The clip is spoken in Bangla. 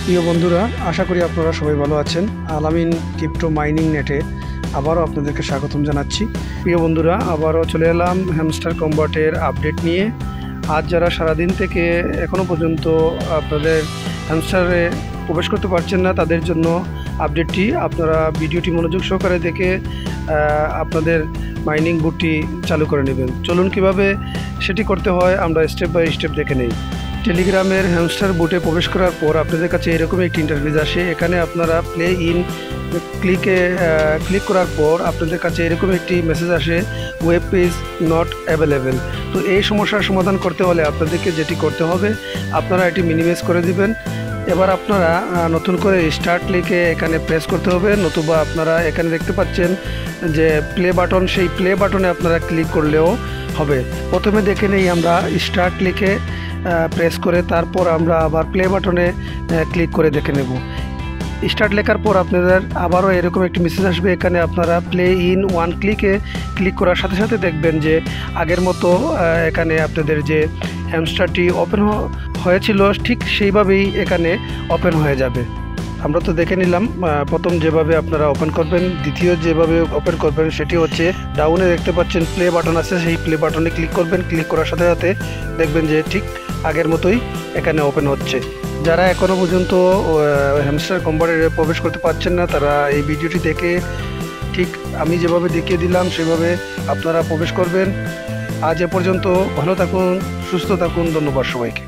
প্রিয় বন্ধুরা, আশা করি আপনারা সবাই ভালো আছেন। আলামিন ক্রিপ্টো মাইনিং নেটে আবারও আপনাদেরকে স্বাগতম জানাচ্ছি। প্রিয় বন্ধুরা, আবারও চলে এলাম হ্যামস্টার কম্বাটের আপডেট নিয়ে। আজ যারা সারাদিন থেকে এখনও পর্যন্ত আপনাদের হ্যামস্টারে প্রবেশ করতে পারছেন না, তাদের জন্য আপডেটটি। আপনারা ভিডিওটি মনোযোগ সহকারে দেখে আপনাদের মাইনিং বুটটি চালু করে নেবেন। চলুন কিভাবে সেটি করতে হয় আমরা স্টেপ বাই স্টেপ দেখে নেই। টেলিগ্রামের হ্যামস্টার বুটে প্রবেশ করার পর আপনাদের কাছে এরকম একটি ইন্টারফেস আসে। এখানে আপনারা প্লে ইন ক্লিক করার পর আপনাদের কাছে এরকম একটি মেসেজ আসে, ওয়েব পেজ নট অ্যাভেলেবেল। তো এই সমস্যার সমাধান করতে হলে আপনাদেরকে যেটি করতে হবে, আপনারা এটি মিনিমাইজ করে দিবেন। এবার আপনারা নতুন করে স্টার্ট লিখে এখানে প্রেস করতে হবে, নতুবা আপনারা এখানে দেখতে পাচ্ছেন যে প্লে বাটন, সেই প্লে বাটনে আপনারা ক্লিক করলেও হবে। প্রথমে দেখে নেই আমরা স্টার্ট লিখে প্রেস করে, তারপর আমরা আবার প্লে বাটনে ক্লিক করে দেখে নেব। স্টার্ট লেখার পর আপনাদের আবারও এরকম একটি মেসেজ আসবে। এখানে আপনারা প্লে ইন ওয়ান ক্লিক করার সাথে সাথে দেখবেন যে আগের মতো এখানে আপনাদের যে হ্যামস্টারটি ওপেন হয়েছিল ঠিক সেইভাবেই এখানে ওপেন হয়ে যাবে। আমরা তো দেখে নিলাম প্রথম যেভাবে আপনারা ওপেন করবেন, দ্বিতীয় যেভাবে ওপেন করবেন সেটি হচ্ছে ডাউনে দেখতে পাচ্ছেন প্লে বাটন আছে, সেই প্লে বাটনে ক্লিক করবেন। ক্লিক করার সাথে সাথে দেখবেন যে ঠিক আগের মতোই এখানে ওপেন হচ্ছে। যারা এখনও পর্যন্ত হ্যামস্টার কম্বাটে প্রবেশ করতে পারছেন না, তারা এই ভিডিওটি দেখে ঠিক আমি যেভাবে দেখিয়ে দিলাম সেভাবে আপনারা প্রবেশ করবেন। আজ এ পর্যন্ত, ভালো থাকুন, সুস্থ থাকুন, ধন্যবাদ সবাইকে।